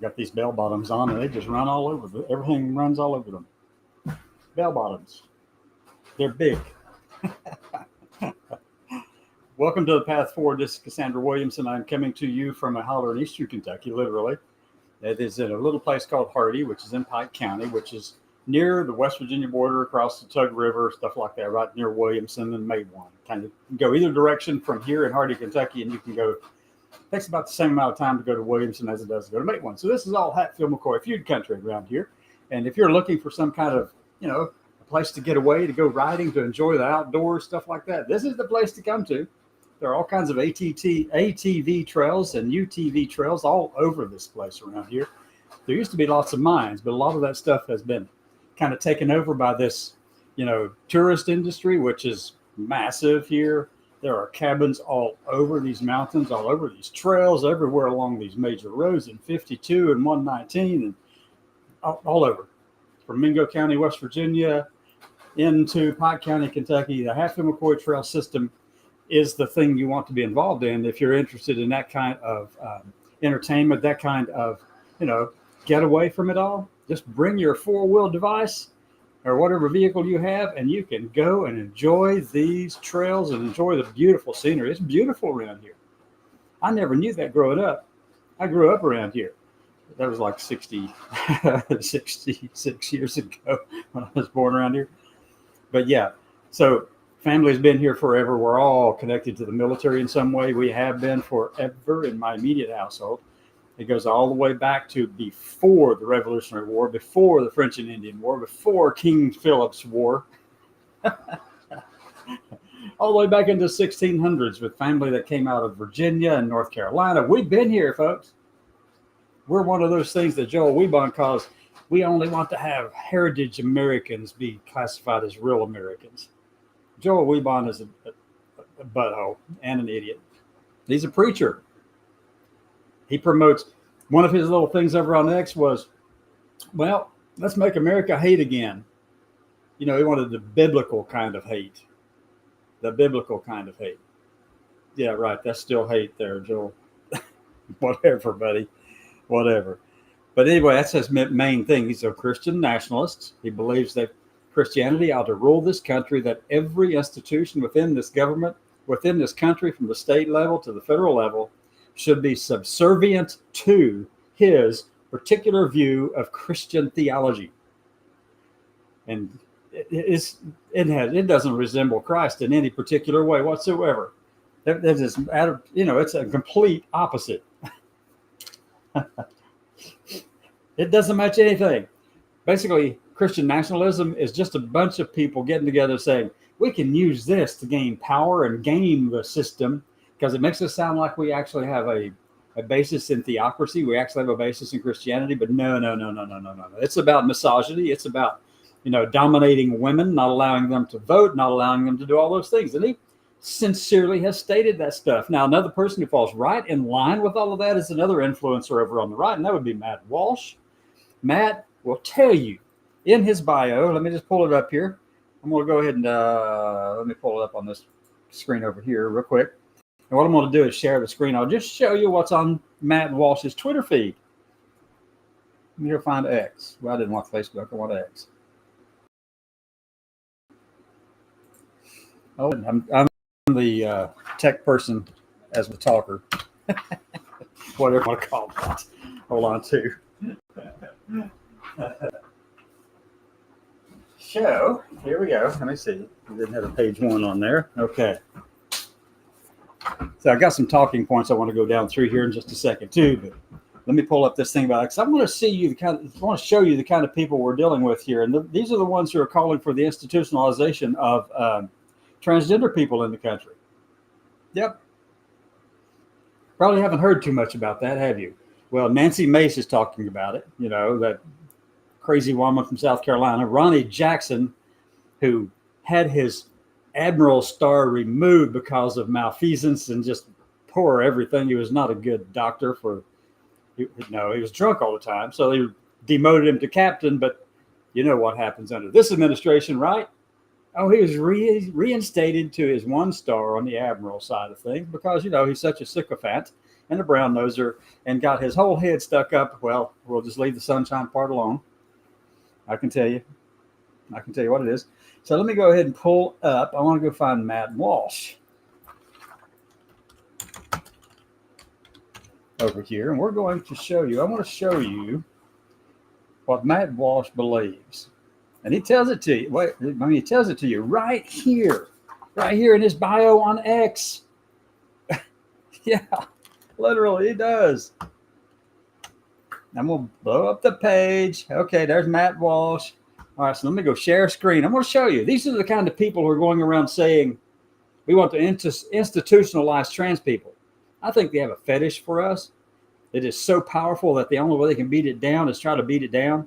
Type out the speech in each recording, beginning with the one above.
Got these bell bottoms on, and they just run all over. Everything runs all over them. Bell bottoms. They're big. Welcome to the Path Forward. This is Cassandra Williamson. I'm coming to you from a holler in eastern Kentucky, literally. It is in a little place called Hardy, which is in Pike County, which is near the West Virginia border, across the Tug River, stuff like that, right near Williamson and Maywan. Kind of go either direction from here in Hardy, Kentucky, and you can go. It takes about the same amount of time to go to Williamson as it does to go to Maywan. So this is all Hatfield McCoy feud country around here. And if you're looking for some kind of, a place to get away, to go riding, to enjoy the outdoors, stuff like that, this is the place to come to. There are all kinds of ATV trails and UTV trails all over this place around here. There used to be lots of mines, but a lot of that stuff has been kind of taken over by this, tourist industry, which is massive here. There are cabins all over these mountains, all over these trails, everywhere along these major roads in 52 and 119 and all over. From Mingo County, West Virginia, into Pike County, Kentucky. The Hatfield McCoy Trail System is the thing you want to be involved in if you're interested in that kind of entertainment, that kind of, get away from it all. Just bring your four-wheel device or whatever vehicle you have, and you can go and enjoy these trails and enjoy the beautiful scenery. It's beautiful around here. I never knew that growing up. I grew up around here. That was like 66 years ago when I was born around here. But yeah, so family's been here forever. We're all connected to the military in some way. We have been forever in my immediate household. It goes all the way back to before the Revolutionary War, before the French and Indian War, before King Philip's War, all the way back into the 1600s with family that came out of Virginia and North Carolina. We've been here, folks. We're one of those things that Joel Weibon calls, we only want to have heritage Americans be classified as real Americans. Joel Weibon is a butthole and an idiot. He's a preacher. He promotes, one of his little things over on X was, well, let's make America hate again. He wanted the biblical kind of hate. The biblical kind of hate. Yeah, right. That's still hate there, Joel. Whatever, buddy. Whatever. But anyway, that's his main thing. He's a Christian nationalist. He believes that Christianity ought to rule this country, that every institution within this government, within this country, from the state level to the federal level, should be subservient to his particular view of Christian theology. And it doesn't resemble Christ in any particular way whatsoever. It's a complete opposite. It doesn't match anything. Basically, Christian nationalism is just a bunch of people getting together saying, we can use this to gain power and game the system, because it makes us sound like we actually have a basis in theocracy. We actually have a basis in Christianity, but no. It's about misogyny. It's about, dominating women, not allowing them to vote, not allowing them to do all those things. And he sincerely has stated that stuff. Now, another person who falls right in line with all of that is another influencer over on the right, and that would be Matt Walsh. Matt will tell you in his bio, let me just pull it up here. I'm going to go ahead and let me pull it up on this screen over here real quick. And what I'm going to do is share the screen. I'll just show you what's on Matt Walsh's Twitter feed. Let me go find X. Well, I didn't want Facebook. I want X. Oh, I'm the tech person as the talker. Whatever you want to call that. Hold on, too. So, here we go. Let me see. We didn't have a page one on there. Okay. So I got some talking points I want to go down through here in just a second too, but let me pull up this thing about it, because I want to show you the kind of people we're dealing with here. And these are the ones who are calling for the institutionalization of transgender people in the country. Yep. Probably haven't heard too much about that, have you? Well, Nancy Mace is talking about it, that crazy woman from South Carolina. Ronnie Jackson, who had his Admiral star removed because of malfeasance and just poor everything. He was not a good doctor he was drunk all the time. So they demoted him to captain, but you know what happens under this administration, right? Oh, he was reinstated to his 1 star on the Admiral side of things because, he's such a sycophant and a brown noser, and got his whole head stuck up. Well, we'll just leave the sunshine part alone. I can tell you what it is. So let me go ahead and pull up. I want to go find Matt Walsh over here, and we're going to show you. I want to show you what Matt Walsh believes, and he tells it to you. Wait, I mean, he tells it to you right here in his bio on X. Yeah, literally, he does. I'm going to blow up the page. Okay, there's Matt Walsh. All right, so let me go share screen. I'm going to show you. These are the kind of people who are going around saying we want to institutionalize trans people. I think they have a fetish for us. It is so powerful that the only way they can beat it down is try to beat it down.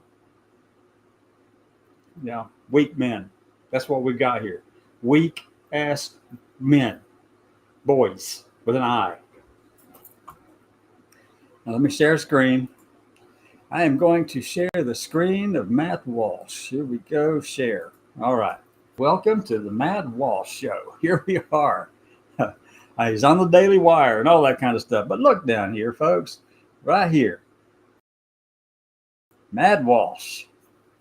Yeah, weak men. That's what we've got here. Weak-ass men. Boys with an I. Now let me share screen. I am going to share the screen of Matt Walsh. Here we go, share. All right. Welcome to the Matt Walsh Show. Here we are. He's on the Daily Wire and all that kind of stuff. But look down here, folks. Right here. Matt Walsh.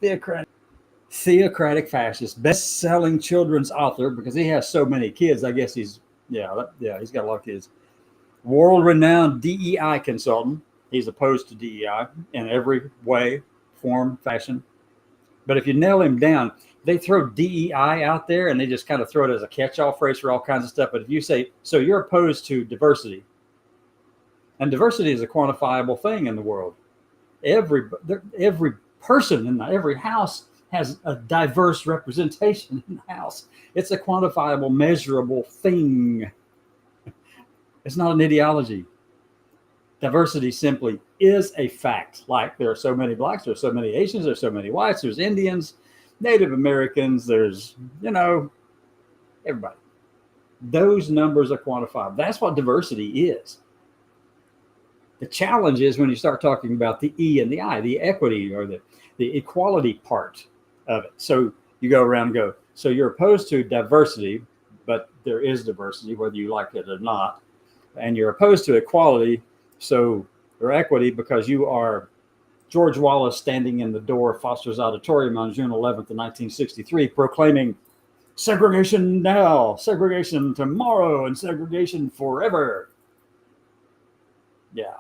Theocratic fascist. Best-selling children's author because he has so many kids. I guess he's got a lot of kids. World-renowned DEI consultant. He's opposed to DEI in every way, form, fashion. But if you nail him down, they throw DEI out there and they just kind of throw it as a catch-all phrase for all kinds of stuff. But if you say, so you're opposed to diversity, and diversity is a quantifiable thing in the world. Every person in every house has a diverse representation in the house. It's a quantifiable, measurable thing. It's not an ideology. Diversity simply is a fact. Like there are so many blacks, there's so many Asians, there's so many whites, there's Indians, Native Americans, there's, everybody. Those numbers are quantifiable. That's what diversity is. The challenge is when you start talking about the E and the I, the equity or the equality part of it. So you go around and go, so you're opposed to diversity, but there is diversity, whether you like it or not. And you're opposed to equality, or equity, because you are George Wallace standing in the door of Foster's Auditorium on June 11th of 1963, proclaiming segregation now, segregation tomorrow, and segregation forever. Yeah.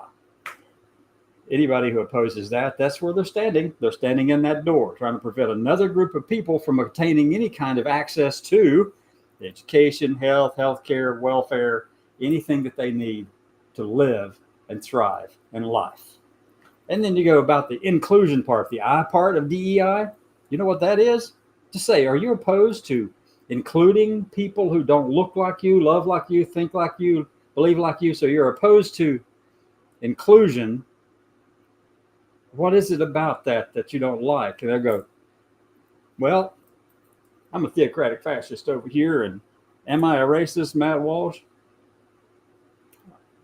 Anybody who opposes that, that's where they're standing. They're standing in that door, trying to prevent another group of people from obtaining any kind of access to education, healthcare, welfare, anything that they need to live and thrive in life. And then you go about the inclusion part, the I part of DEI. You know what that is? To say, are you opposed to including people who don't look like you, love like you, think like you, believe like you? So you're opposed to inclusion. What is it about that you don't like? And they'll go, well, I'm a theocratic fascist over here. And am I a racist, Matt Walsh?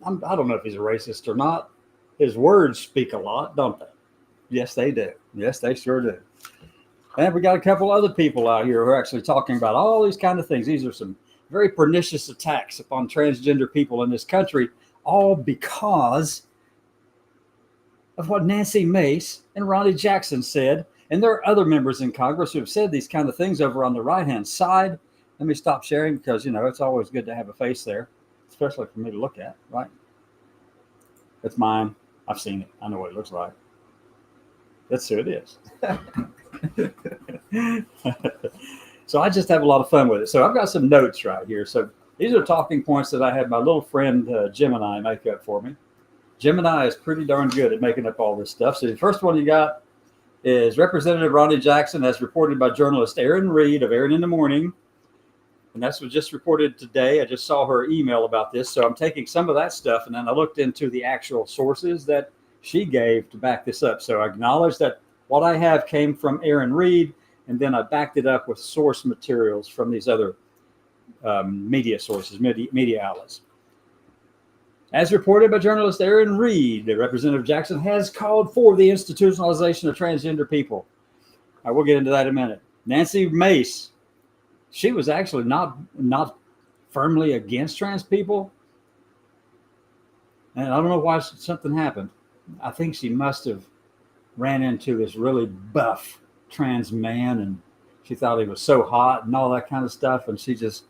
I don't know if he's a racist or not. His words speak a lot, don't they? Yes, they do. Yes, they sure do. And we got a couple other people out here who are actually talking about all these kind of things. These are some very pernicious attacks upon transgender people in this country, all because of what Nancy Mace and Ronnie Jackson said. And there are other members in Congress who have said these kind of things over on the right-hand side. Let me stop sharing because, it's always good to have a face there, especially for me to look at, right? It's mine. I've seen it. I know what it looks like. That's who it is. So I just have a lot of fun with it. So I've got some notes right here. So these are talking points that I had my little friend Gemini make up for me. Gemini is pretty darn good at making up all this stuff. So the first one you got is Representative Ronnie Jackson, as reported by journalist Erin Reed of Erin in the Morning. And that's what just reported today. I just saw her email about this. So I'm taking some of that stuff, and then I looked into the actual sources that she gave to back this up. So I acknowledge that what I have came from Erin Reed, and then I backed it up with source materials from these other media sources, media outlets. As reported by journalist Erin Reed, Representative Jackson has called for the institutionalization of transgender people. I will get into that in a minute. Nancy Mace, she was actually not firmly against trans people. And I don't know why something happened. I think she must have ran into this really buff trans man, and she thought he was so hot and all that kind of stuff. And she just,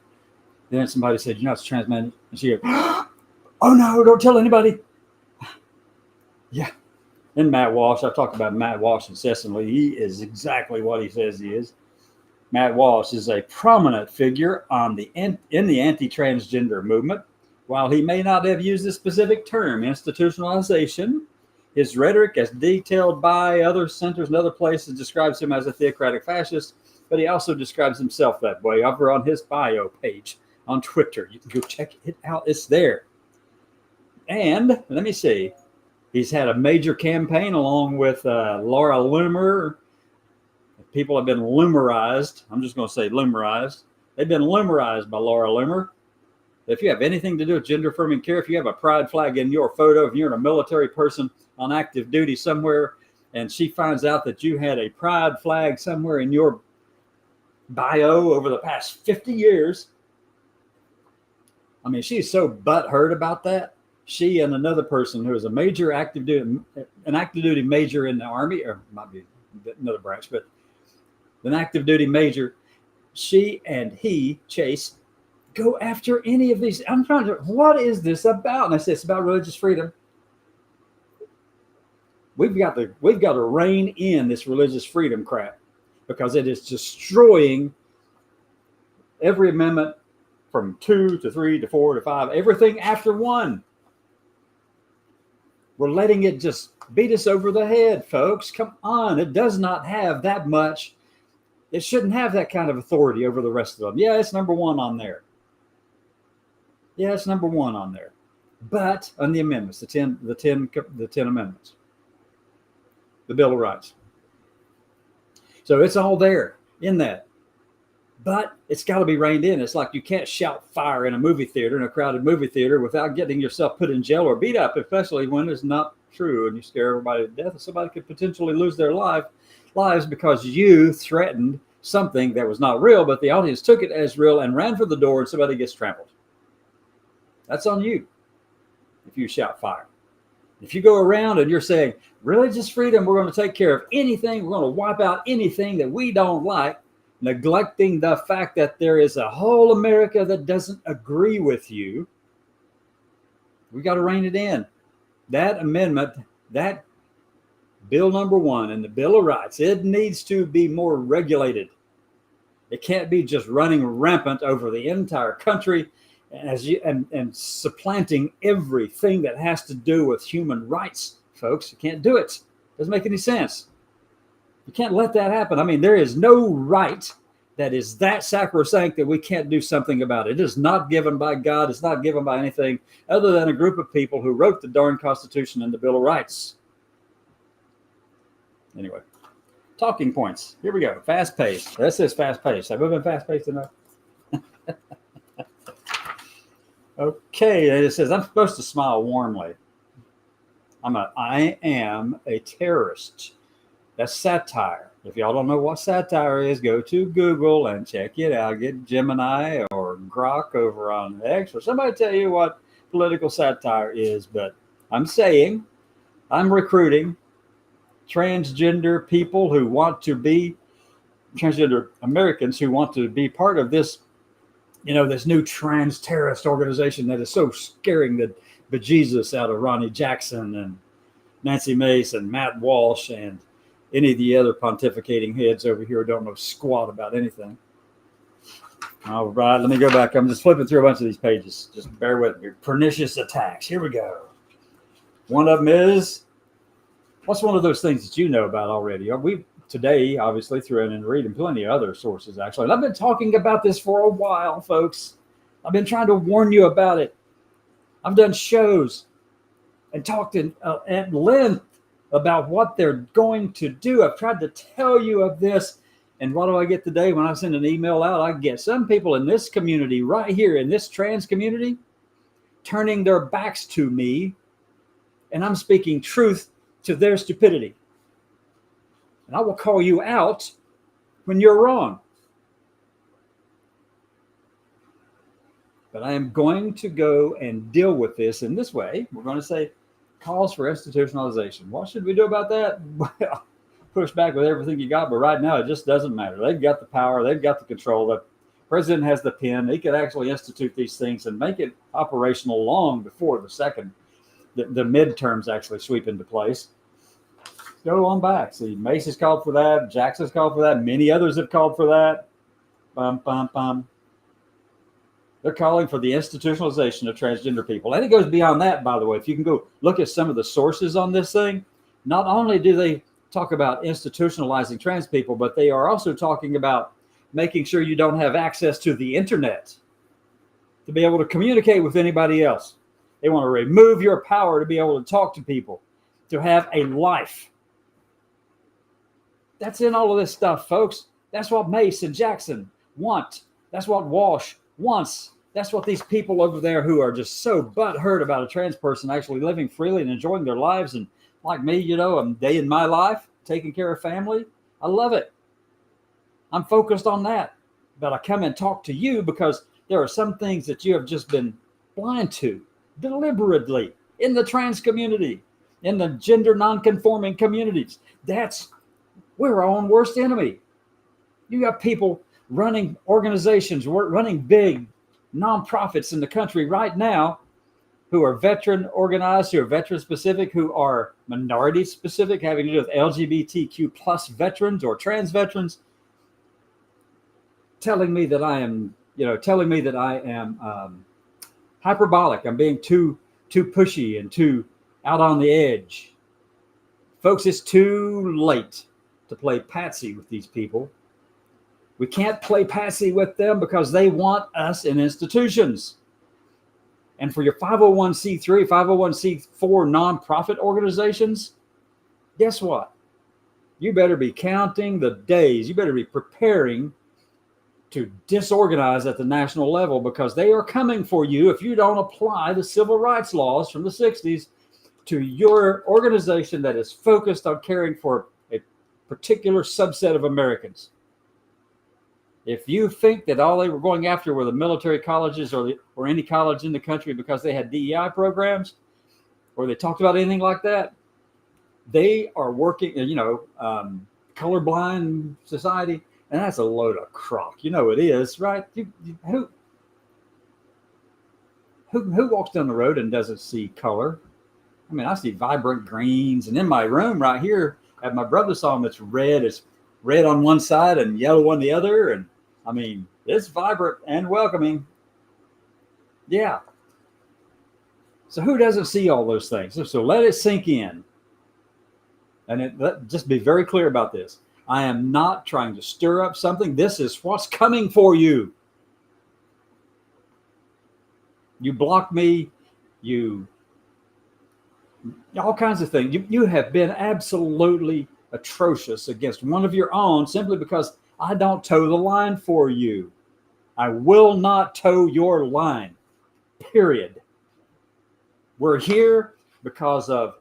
then somebody said, it's a trans man. And she goes, oh no, don't tell anybody. Yeah. And Matt Walsh, I've talked about Matt Walsh incessantly. He is exactly what he says he is. Matt Walsh is a prominent figure in the anti-transgender movement. While he may not have used the specific term, institutionalization, his rhetoric, as detailed by other centers and other places, describes him as a theocratic fascist, but he also describes himself that way over on his bio page on Twitter. You can go check it out. It's there. And let me see. He's had a major campaign along with Laura Loomer. People have been Loomerized. I'm just going to say Loomerized. They've been Loomerized by Laura Loomer. If you have anything to do with gender affirming care, if you have a pride flag in your photo, if you're a military person on active duty somewhere, and she finds out that you had a pride flag somewhere in your bio over the past 50 years, I mean, she's so butthurt about that. She and another person who is an active duty major in the Army, or might be another branch, but an active duty major, she and he, Chase, go after any of these. I'm trying to, what is this about? And I said, it's about religious freedom. We've got to rein in this religious freedom crap, because it is destroying every amendment from 2 to 3 to 4 to 5, everything after 1. We're letting it just beat us over the head, folks. Come on. It does not have that much. It shouldn't have that kind of authority over the rest of them. Yeah, it's number 1 on there. Yeah, it's number 1 on there. But on the amendments, the 10 amendments, the Bill of Rights. So it's all there in that. But it's got to be reined in. It's like you can't shout fire in a movie theater, in a crowded movie theater, without getting yourself put in jail or beat up, especially when it's not true and you scare everybody to death. And somebody could potentially lose their lives because you threatened something that was not real, but the audience took it as real and ran for the door, and somebody gets trampled. That's on you if you shout fire. If you go around and you're saying, religious freedom, we're going to take care of anything, we're going to wipe out anything that we don't like, neglecting the fact that there is a whole America that doesn't agree with you, we got to rein it in. That amendment, that bill number 1 in the Bill of Rights, it needs to be more regulated. It can't be just running rampant over the entire country and supplanting everything that has to do with human rights, folks. You can't do it. Doesn't make any sense. You can't let that happen. I mean, there is no right that is that sacrosanct that we can't do something about it. It is not given by God. It's not given by anything other than a group of people who wrote the darn Constitution and the Bill of Rights. Anyway, talking points. Here we go. Fast paced. This is fast paced. Have we been fast paced enough? Okay, it says, I'm supposed to smile warmly. I am a terrorist. That's satire. If y'all don't know what satire is, go to Google and check it out. Get Gemini or Grok over on X, or somebody tell you what political satire is. But I'm saying, I'm recruiting transgender people who want to be transgender Americans who want to be part of this, this new trans terrorist organization that is so scaring the bejesus out of Ronnie Jackson and Nancy Mace and Matt Walsh and any of the other pontificating heads over here who don't know squat about anything. All right, let me go back. I'm just flipping through a bunch of these pages. Just bear with me. Pernicious attacks. Here we go. One of them is, what's one of those things that you know about already? We today, obviously, through and reading plenty of other sources, actually. And I've been talking about this for a while, folks. I've been trying to warn you about it. I've done shows and talked at length about what they're going to do. I've tried to tell you of this. And what do I get today when I send an email out? I get some people in this community right here in this trans community turning their backs to me. And I'm speaking truth to their stupidity. And I will call you out when you're wrong. But I am going to go and deal with this in this way. We're going to say calls for institutionalization. What should we do about that? Well, push back with everything you got, but right now it just doesn't matter. They've got the power, they've got the control. The president has the pen. He could actually institute these things and make it operational long before the midterms actually sweep into place. Go on back. See, Macy's called for that. Jackson's called for that. Many others have called for that. Bum, bum, bum. They're calling for the institutionalization of transgender people. And it goes beyond that, by the way. If you can go look at some of the sources on this thing, not only do they talk about institutionalizing trans people, but they are also talking about making sure you don't have access to the internet to be able to communicate with anybody else. They want to remove your power to be able to talk to people, to have a life. That's in all of this stuff, folks. That's what Mace and Jackson want. That's what Walsh wants. That's what these people over there who are just so butthurt about a trans person actually living freely and enjoying their lives. And like me, I'm day in my life, taking care of family. I love it. I'm focused on that. But I come and talk to you because there are some things that you have just been blind to deliberately in the trans community, in the gender nonconforming communities. We're our own worst enemy. You got people running organizations, running big nonprofits in the country right now who are veteran organized, who are veteran specific, who are minority specific, having to do with LGBTQ plus veterans or trans veterans, telling me that I am hyperbolic. I'm being too pushy and too out on the edge. Folks, it's too late to play patsy with these people. We can't play patsy with them because they want us in institutions. And for your 501c3, 501c4 nonprofit organizations, guess what? You better be counting the days. You better be preparing to disorganize at the national level because they are coming for you if you don't apply the civil rights laws from the 60s to your organization that is focused on caring for a particular subset of Americans. If you think that all they were going after were the military colleges or any college in the country because they had DEI programs or they talked about anything like that, they are working, colorblind society, and that's a load of crock. You know it is, right? Who walks down the road and doesn't see color? I mean, I see vibrant greens, and in my room right here at my brother's home, it's red. It's red on one side and yellow on the other, and I mean, it's vibrant and welcoming. Yeah. So who doesn't see all those things? So let it sink in. And just be very clear about this. I am not trying to stir up something. This is what's coming for you. You block me. All kinds of things. You have been absolutely atrocious against one of your own simply because I don't toe the line for you. I will not toe your line, period. We're here because of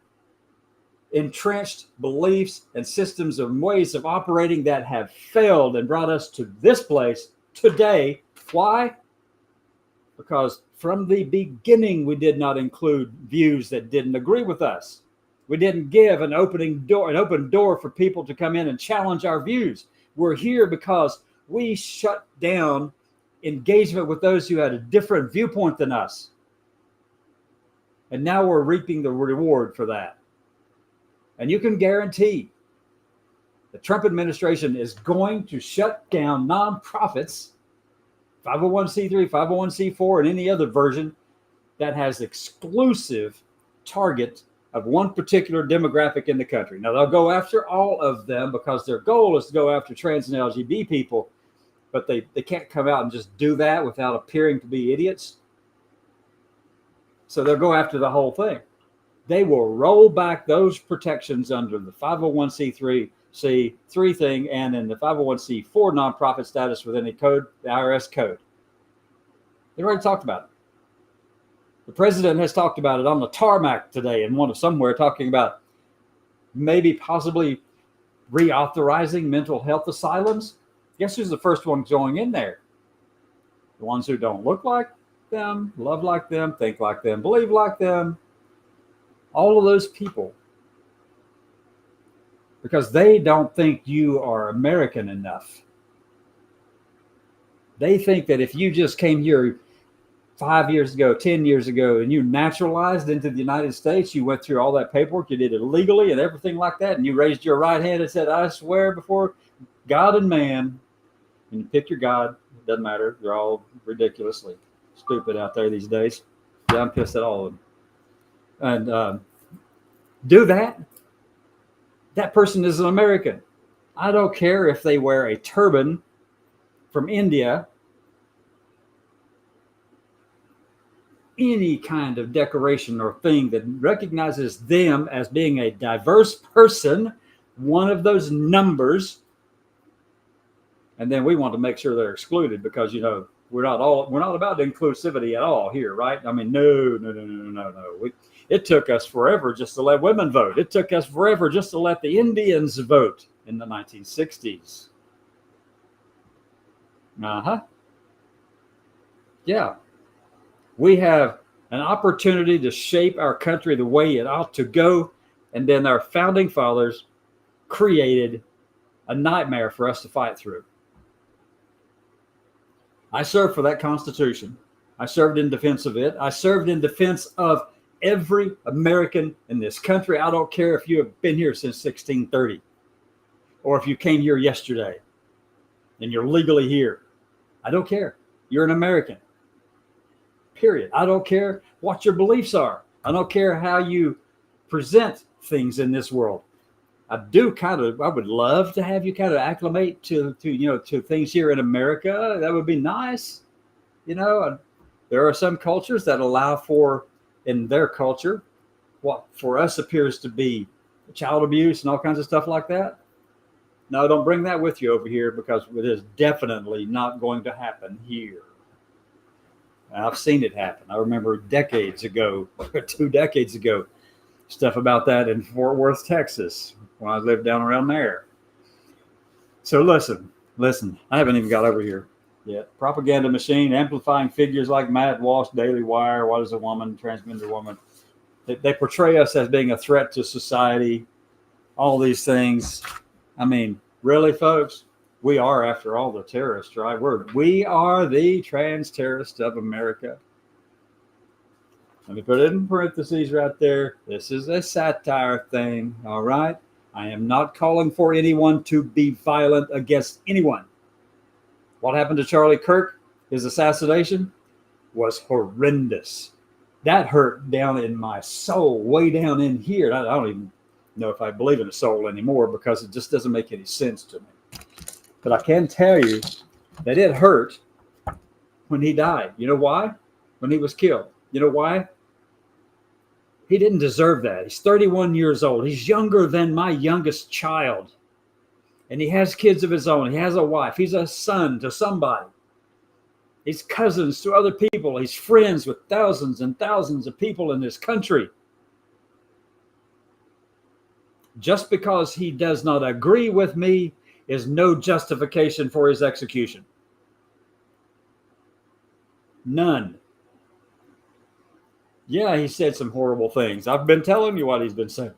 entrenched beliefs and systems and ways of operating that have failed and brought us to this place today. Why? Because from the beginning, we did not include views that didn't agree with us. We didn't give an open door for people to come in and challenge our views. We're here because we shut down engagement with those who had a different viewpoint than us. And now we're reaping the reward for that. And you can guarantee the Trump administration is going to shut down nonprofits, 501c3, 501c4, and any other version that has exclusive target of one particular demographic in the country. Now, they'll go after all of them because their goal is to go after trans and LGBT people, but they can't come out and just do that without appearing to be idiots. So they'll go after the whole thing. They will roll back those protections under the 501c3 thing and in the 501c4 nonprofit status within the code, the IRS code. They've already talked about it. The president has talked about it on the tarmac today and somewhere talking about maybe possibly reauthorizing mental health asylums. Guess who's the first one going in there? The ones who don't look like them, love like them, think like them, believe like them. All of those people, because they don't think you are American enough. They think that if you just came here 5 years ago, 10 years ago, and you naturalized into the United States, you went through all that paperwork, you did it legally and everything like that, and you raised your right hand and said, I swear before God and man, and you pick your God, it doesn't matter. They're all ridiculously stupid out there these days. Yeah, I'm pissed at all of them. And do that. That person is an American. I don't care if they wear a turban from India, any kind of decoration or thing that recognizes them as being a diverse person, one of those numbers. And then we want to make sure they're excluded because, we're not about inclusivity at all here, right? I mean, no. It took us forever just to let women vote. It took us forever just to let the Indians vote in the 1960s. Yeah. We have an opportunity to shape our country the way it ought to go. And then our founding fathers created a nightmare for us to fight through. I served for that Constitution. I served in defense of it. I served in defense of every American in this country. I don't care if you have been here since 1630 or if you came here yesterday and you're legally here. I don't care. You're an American. Period. I don't care what your beliefs are. I don't care how you present things in this world. I would love to have you kind of acclimate to things here in America. That would be nice. There are some cultures that allow for, in their culture, what for us appears to be child abuse and all kinds of stuff like that. No, don't bring that with you over here because it is definitely not going to happen here. I've seen it happen. I remember decades ago, 2 decades ago, stuff about that in Fort Worth, Texas, when I lived down around there. So listen, I haven't even got over here yet. Propaganda machine, amplifying figures like Matt Walsh, Daily Wire, What is a Woman, Transgender Woman. They portray us as being a threat to society, all these things. I mean, really, folks? We are, after all, the terrorists, right? We are the trans terrorists of America. Let me put it in parentheses right there. This is a satire thing, all right? I am not calling for anyone to be violent against anyone. What happened to Charlie Kirk, his assassination, was horrendous. That hurt down in my soul, way down in here. I don't even know if I believe in a soul anymore because it just doesn't make any sense to me. But I can tell you that it hurt when he died. You know why? When he was killed. You know why? He didn't deserve that. He's 31 years old. He's younger than my youngest child. And he has kids of his own. He has a wife. He's a son to somebody. He's cousins to other people. He's friends with thousands and thousands of people in this country. Just because he does not agree with me is no justification for his execution. None. Yeah, he said some horrible things. I've been telling you what he's been saying,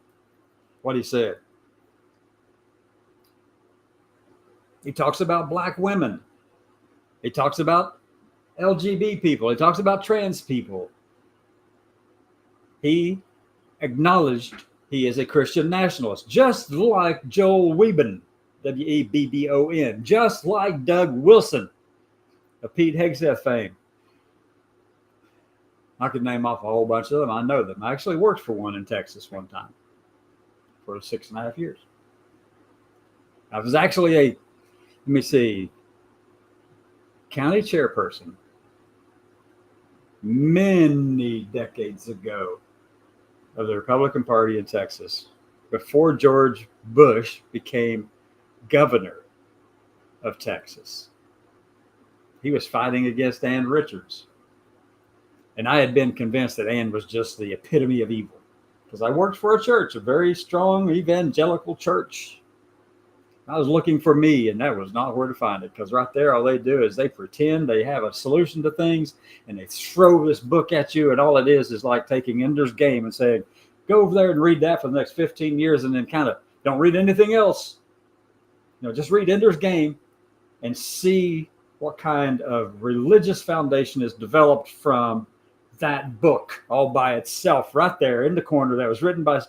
what he said. He talks about black women. He talks about LGBT people. He talks about trans people. He acknowledged he is a Christian nationalist, just like Joel Weibon, Webbon, just like Doug Wilson of Pete Hegseth fame. I could name off a whole bunch of them. I know them. I actually worked for one in Texas one time for 6.5 years. I was actually county chairperson many decades ago of the Republican Party in Texas before George Bush became governor of Texas. He was fighting against Ann Richards. And I had been convinced that Ann was just the epitome of evil because I worked for a church, a very strong evangelical church. I was looking for me, and that was not where to find it, because right there, all they do is they pretend they have a solution to things, and they throw this book at you, and all it is like taking Ender's Game and saying, go over there and read that for the next 15 years, and then kind of don't read anything else. Just read Ender's Game and see what kind of religious foundation is developed from that book all by itself right there in the corner, that was written by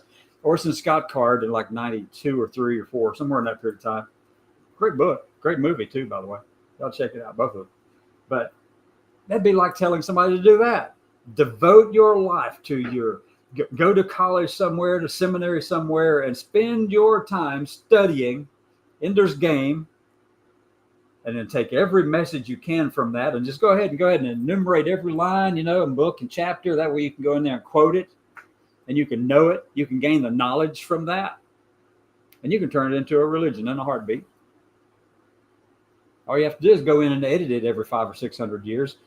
Orson Scott Card in like 92 or 3 or 4, somewhere in that period of time. Great book. Great movie too, by the way. Y'all check it out, both of them. But that'd be like telling somebody to do that. Devote your life to go to college somewhere, to seminary somewhere, and spend your time studying Ender's Game, and then take every message you can from that and just go ahead and enumerate every line, and book and chapter. That way you can go in there and quote it, and you can know it. You can gain the knowledge from that, and you can turn it into a religion in a heartbeat. All you have to do is go in and edit it every 500 or 600 years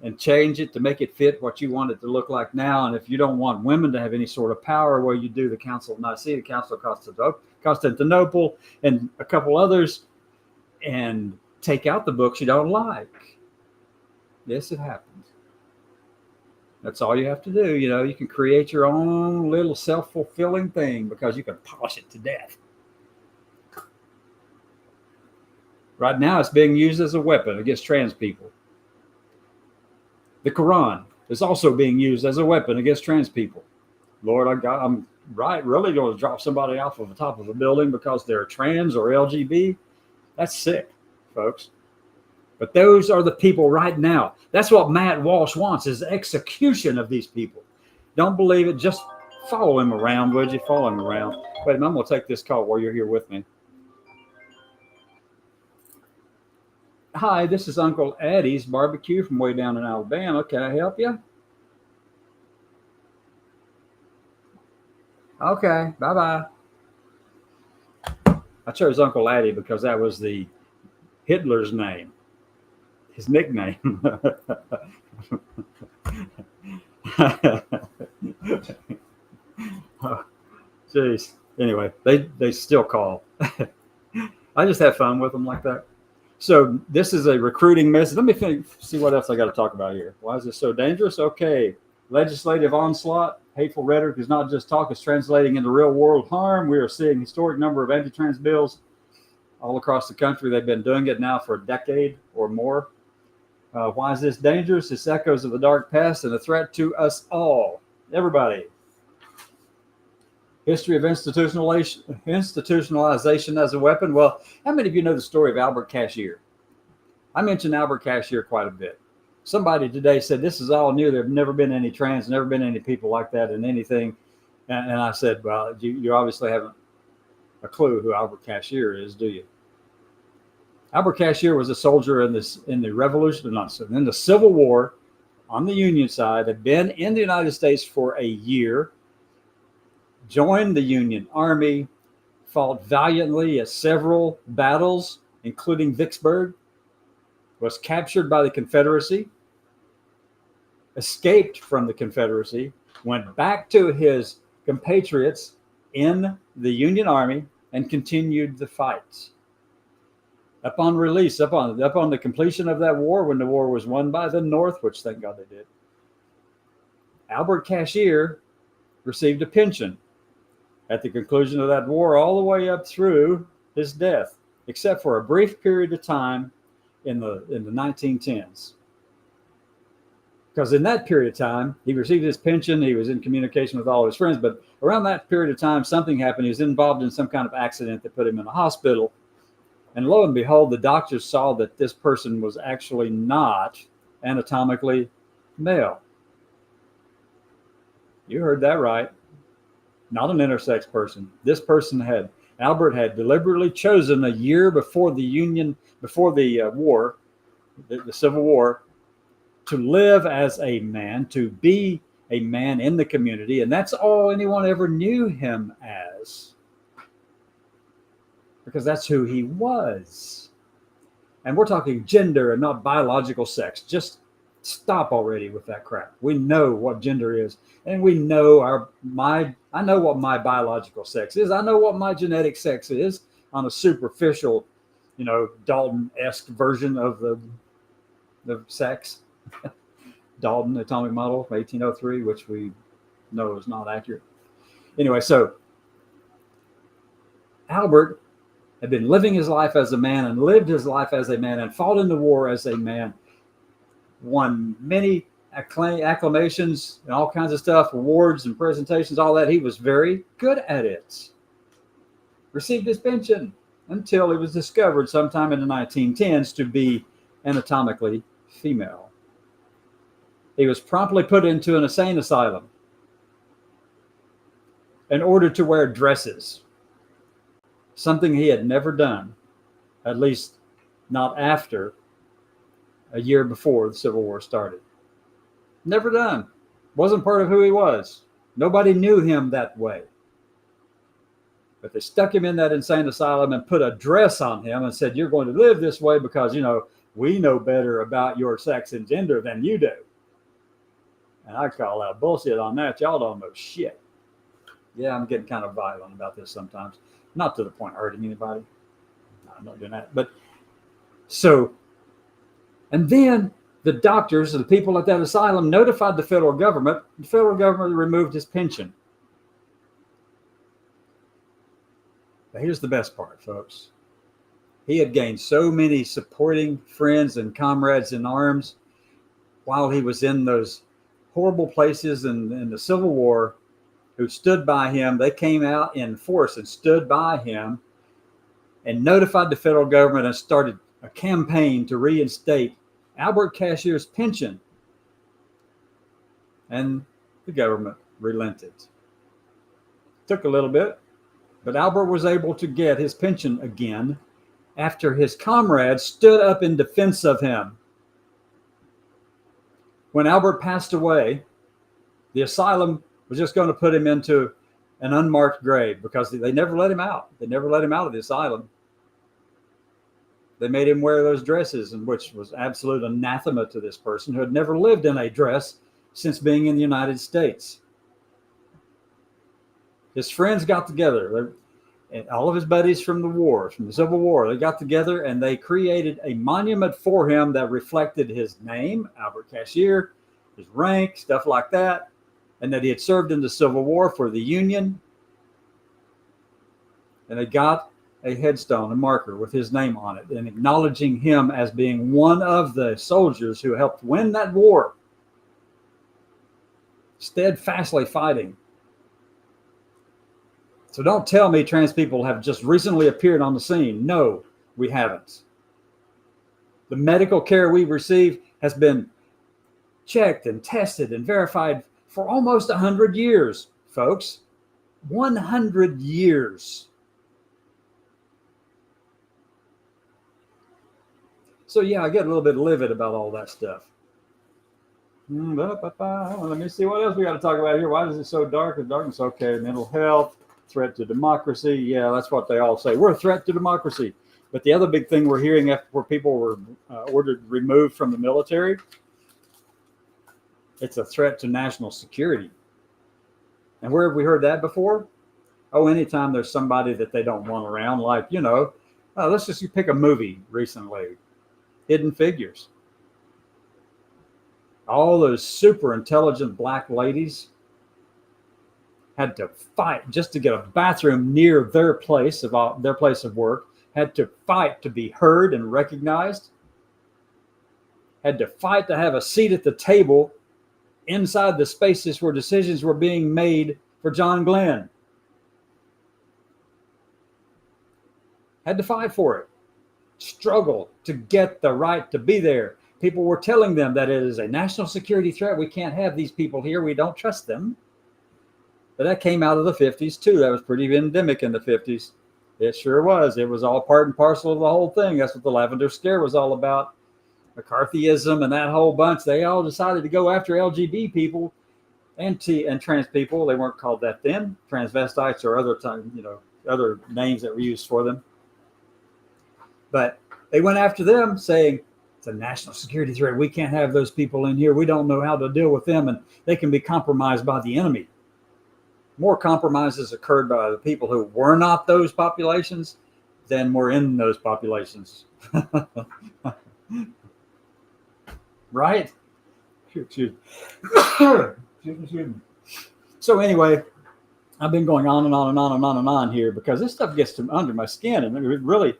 and change it to make it fit what you want it to look like now. And if you don't want women to have any sort of power, well, you do the Council of Nicaea, the Council of Constantinople, and a couple others, and take out the books you don't like. Yes, it happens. That's all you have to do. You can create your own little self-fulfilling thing because you can polish it to death. Right now, it's being used as a weapon against trans people. The Quran is also being used as a weapon against trans people. Lord, I'm really going to drop somebody off of the top of a building because they're trans or LGB. That's sick, folks. But those are the people right now. That's what Matt Walsh wants, is execution of these people. Don't believe it. Just follow him around, would you? Follow him around. Wait a minute, I'm going to take this call while you're here with me. Hi, this is Uncle Eddie's Barbecue from way down in Alabama. Can I help you? Okay, bye-bye. I chose Uncle Eddie because that was the Hitler's name, his nickname. Jeez. Anyway, they still call. I just have fun with them like that. So this is a recruiting message. Let me see what else I got to talk about here. Why is this so dangerous? Okay. Legislative onslaught. Hateful rhetoric is not just talk, it's translating into real world harm. We are seeing a historic number of anti-trans bills all across the country. They've been doing it now for a decade or more. Why is this dangerous? It's echoes of the dark past and a threat to us all. Everybody. History of institutionalization as a weapon. Well, how many of you know the story of Albert Cashier? I mentioned Albert Cashier quite a bit. Somebody today said, this is all new. There have never been any trans, never been any people like that in anything. And I said, well, you obviously haven't a clue who Albert Cashier is, do you? Albert Cashier was a soldier in the Revolution, in the Civil War on the Union side, had been in the United States for a year, joined the Union Army, fought valiantly at several battles, including Vicksburg, was captured by the Confederacy, escaped from the Confederacy, went back to his compatriots in the Union Army, and continued the fights. Upon release, upon the completion of that war, when the war was won by the North, which thank God they did, Albert Cashier received a pension at the conclusion of that war all the way up through his death, except for a brief period of time in the 1910s. Because in that period of time, he received his pension, he was in communication with all his friends, but around that period of time, something happened. He was involved in some kind of accident that put him in a hospital. And lo and behold, the doctors saw that this person was actually not anatomically male. You heard that right. Not an intersex person. This person Albert had deliberately chosen a year before the war, the Civil War, to live as a man, to be a man in the community. And that's all anyone ever knew him as, because that's who he was. And we're talking gender and not biological sex. Just stop already with that crap. We know what gender is, and we know I know what my biological sex is. I know what my genetic sex is. on a superficial, Dalton-esque version of the sex. Dalton atomic model of 1803, which we know is not accurate. Anyway, so Albert had been living his life as a man and lived his life as a man and fought in the war as a man, won many acclamations and all kinds of stuff, awards and presentations, all that. He was very good at it. Received his pension until he was discovered sometime in the 1910s to be anatomically female. He was promptly put into an insane asylum and ordered to wear dresses, something he had never done, at least not after a year before the Civil War started. Never done. Wasn't part of who he was. Nobody knew him that way. But they stuck him in that insane asylum and put a dress on him and said, you're going to live this way because, we know better about your sex and gender than you do. And I call out bullshit on that. Y'all don't know shit. Yeah, I'm getting kind of violent about this sometimes. Not to the point of hurting anybody. No, I'm not doing that. But so, and then the doctors, the people at that asylum notified the federal government. The federal government removed his pension. But here's the best part, folks. He had gained so many supporting friends and comrades in arms while he was in those horrible places in the Civil War who stood by him. They came out in force and stood by him and notified the federal government and started a campaign to reinstate Albert Cashier's pension. And the government relented. Took a little bit, but Albert was able to get his pension again after his comrades stood up in defense of him. When Albert passed away, the asylum was just going to put him into an unmarked grave because they never let him out. They never let him out of the asylum. They made him wear those dresses, and which was absolute anathema to this person who had never lived in a dress since being in the United States. His friends got together, and all of his buddies from the war, from the Civil War, they got together and they created a monument for him that reflected his name, Albert Cashier, his rank, stuff like that, and that he had served in the Civil War for the Union. And they got a headstone, a marker with his name on it, and acknowledging him as being one of the soldiers who helped win that war, steadfastly fighting. So don't tell me trans people have just recently appeared on the scene. No, we haven't. The medical care we receive has been checked and tested and verified for almost 100 years, folks. 100 years. So yeah, I get a little bit livid about all that stuff. Let me see what else we got to talk about here. Why is it so dark? The darkness, okay. Mental health, threat to democracy. Yeah, that's what they all say. We're a threat to democracy. But the other big thing we're hearing after where people were ordered removed from the military, it's a threat to national security. And where have we heard that before? Oh, anytime there's somebody that they don't want around, like, let's just pick a movie recently. Hidden Figures. All those super intelligent black ladies had to fight just to get a bathroom near their place of work, had to fight to be heard and recognized, had to fight to have a seat at the table inside the spaces where decisions were being made for John Glenn. Had to fight for it. Struggle to get the right to be there. People were telling them that it is a national security threat. We can't have these people here. We don't trust them. But that came out of the 50s too. That was pretty endemic in the 50s. It sure was. It was all part and parcel of the whole thing. That's what the Lavender Scare was all about. McCarthyism and that whole bunch. They all decided to go after LGBT people and trans people. They weren't called that then. Transvestites or other names that were used for them. But they went after them saying, it's a national security threat. We can't have those people in here. We don't know how to deal with them, and they can be compromised by the enemy. More compromises occurred by the people who were not those populations then we're in those populations. Right? Excuse me. So anyway, I've been going on and on and on and on and on here because this stuff gets under my skin, and it really,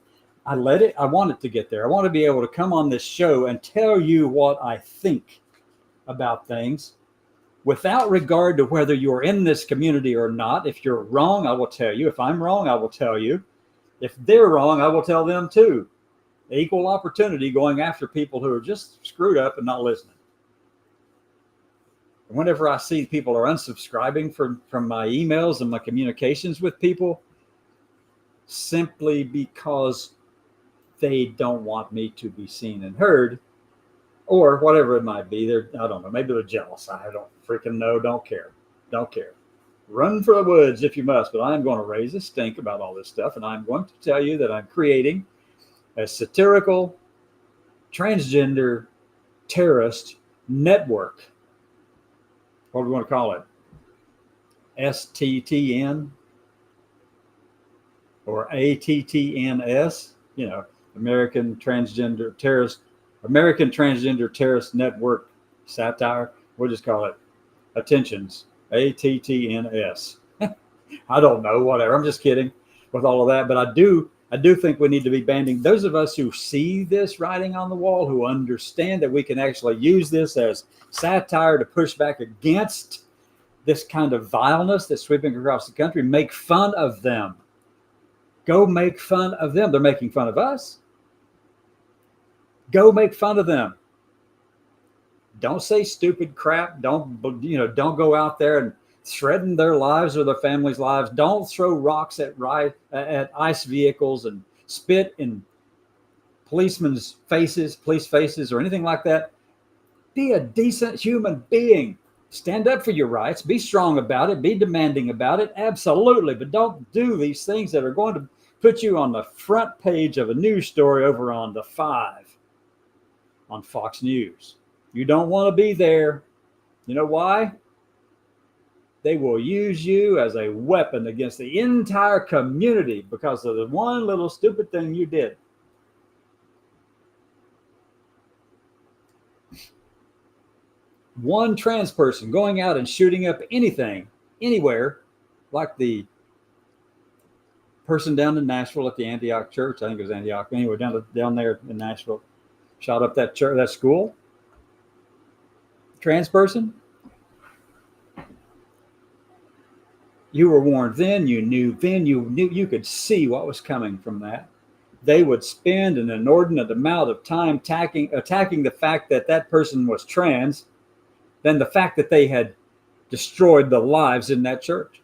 I want it to get there. I want to be able to come on this show and tell you what I think about things without regard to whether you're in this community or not. If you're wrong, I will tell you. If I'm wrong, I will tell you. If they're wrong, I will tell them too. Equal opportunity going after people who are just screwed up and not listening. Whenever I see people are unsubscribing from my emails and my communications with people, simply because they don't want me to be seen and heard, or whatever it might be. I don't know, maybe they're jealous. I don't freaking know. Don't care. Run for the woods if you must, but I'm going to raise a stink about all this stuff, and I'm going to tell you that I'm creating a satirical transgender terrorist network. What do we want to call it? STTN or ATTNS? American Transgender Terrorist Network Satire. We'll just call it Attentions. ATTNS. I don't know, whatever. I'm just kidding with all of that. But I do think we need to be banding. Those of us who see this writing on the wall, who understand that we can actually use this as satire to push back against this kind of vileness that's sweeping across the country, make fun of them. Go make fun of them. They're making fun of us. Go make fun of them. Don't say stupid crap. Don't go out there and threaten their lives or their families' lives. Don't throw rocks at ICE vehicles and spit in police faces, or anything like that. Be a decent human being. Stand up for your rights. Be strong about it. Be demanding about it. Absolutely. But don't do these things that are going to put you on the front page of a news story over on the 5 on Fox News. You don't want to be there. You know why? They will use you as a weapon against the entire community because of the one little stupid thing you did. One trans person going out and shooting up anything, anywhere, like the person down in Nashville at the Antioch Church. I think it was Antioch. Anyway, down there in Nashville, shot up that church, that school. Trans person. You were warned then, you knew then, you could see what was coming from that. They would spend an inordinate amount of time attacking the fact that that person was trans than the fact that they had destroyed the lives in that church.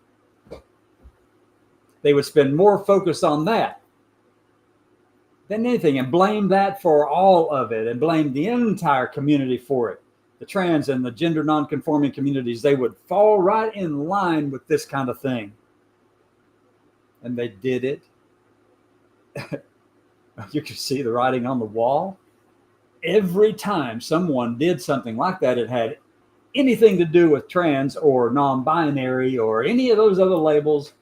They would spend more focus on that than anything and blame that for all of it and blame the entire community for it. The trans and the gender nonconforming communities, they would fall right in line with this kind of thing. And they did it. You could see the writing on the wall. Every time someone did something like that, it had anything to do with trans or non-binary or any of those other labels,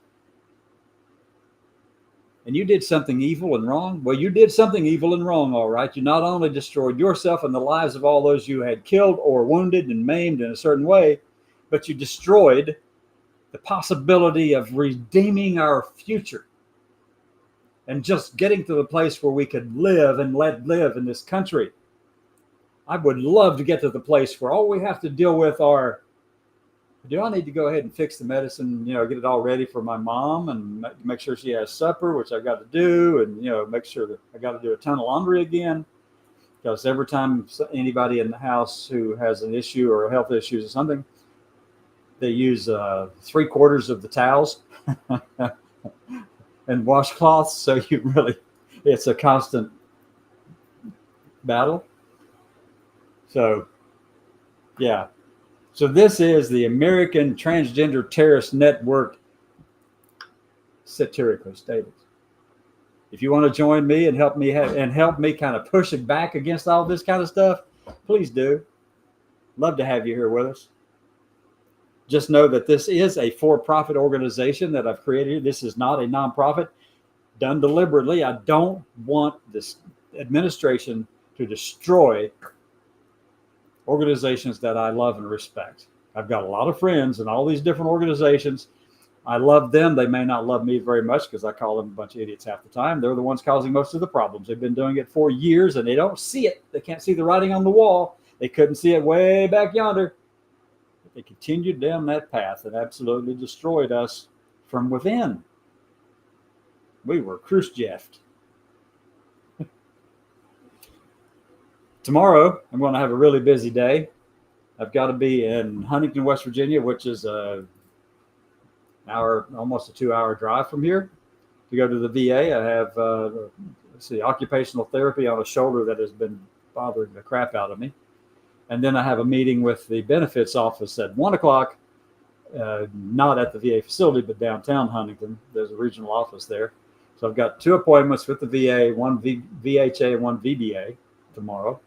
and you did something evil and wrong, well, you did something evil and wrong, all right. You not only destroyed yourself and the lives of all those you had killed or wounded and maimed in a certain way, but you destroyed the possibility of redeeming our future and just getting to the place where we could live and let live in this country. I would love to get to the place where all we have to deal with are, do I need to go ahead and fix the medicine, get it all ready for my mom and make sure she has supper, which I've got to do, and, make sure that I got to do a ton of laundry again. Because every time anybody in the house who has an issue or health issues or something, they use 3/4 of the towels and washcloths. So it's a constant battle. So, yeah. So this is the American Transgender Terrorist Network, satirically stated. If you want to join me and help me kind of push it back against all this kind of stuff, please do. Love to have you here with us. Just know that this is a for-profit organization that I've created. This is not a nonprofit. done deliberately. I don't want this administration to destroy organizations that I love and respect. I've got a lot of friends in all these different organizations. I love them. They may not love me very much because I call them a bunch of idiots half the time. They're the ones causing most of the problems. They've been doing it for years and they don't see it. They can't see the writing on the wall. They couldn't see it way back yonder. But they continued down that path and absolutely destroyed us from within. We were Khrushcheved. Tomorrow, I'm going to have a really busy day. I've got to be in Huntington, West Virginia, which is almost a 2-hour drive from here, to go to the VA. I have occupational therapy on a shoulder that has been bothering the crap out of me. And then I have a meeting with the benefits office at 1 o'clock, not at the VA facility, but downtown Huntington. There's a regional office there. So I've got 2 appointments with the VA, one VHA and one VBA tomorrow.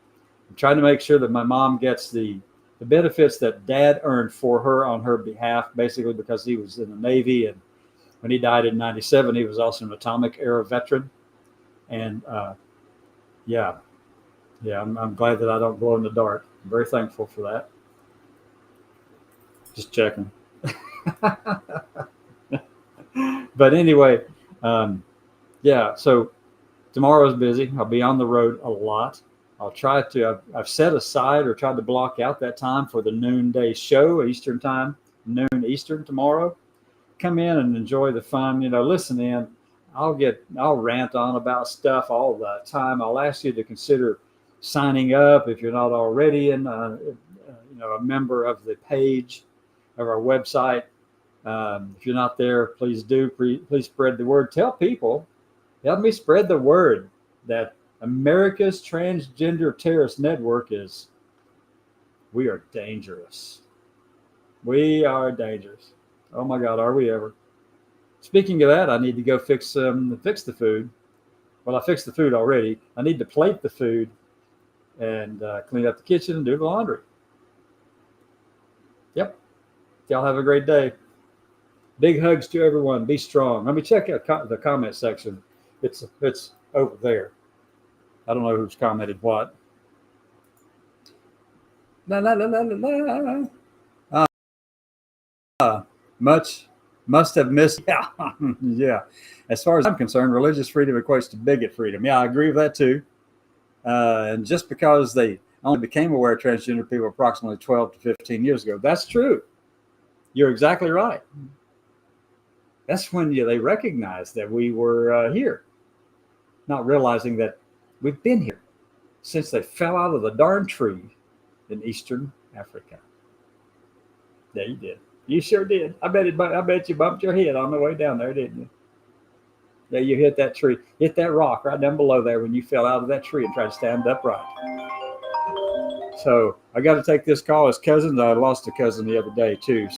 I'm trying to make sure that my mom gets the benefits that Dad earned for her on her behalf, basically because he was in the Navy, and when he died in '97, he was also an atomic era veteran. And I'm glad that I don't glow in the dark. I'm very thankful for that. Just checking. But anyway, so tomorrow's busy. I'll be on the road a lot. I'll try to, I've set aside or tried to block out that time for the noonday show, Eastern time, noon Eastern tomorrow. Come in and enjoy the fun, listen in. I'll rant on about stuff all the time. I'll ask you to consider signing up if you're not already a member of the page of our website. If you're not there, please do. Please spread the word. Tell people, help me spread the word that America's transgender terrorist network we are dangerous. We are dangerous. Oh my God, are we ever? Speaking of that, I need to go fix the food. Well, I fixed the food already. I need to plate the food and clean up the kitchen and do the laundry. Yep. Y'all have a great day. Big hugs to everyone. Be strong. Let me check out the comment section. It's over there. I don't know who's commented what. Must have missed. Yeah. Yeah. As far as I'm concerned, religious freedom equates to bigot freedom. Yeah, I agree with that too. And just because they only became aware of transgender people approximately 12 to 15 years ago, that's true. You're exactly right. That's when they recognized that we were here, not realizing that we've been here since they fell out of the darn tree in Eastern Africa. Yeah, you did. You sure did. I bet you bumped your head on the way down there, didn't you? Yeah, you hit that tree, hit that rock right down below there when you fell out of that tree and tried to stand upright. So I got to take this call as cousins. I lost a cousin the other day too.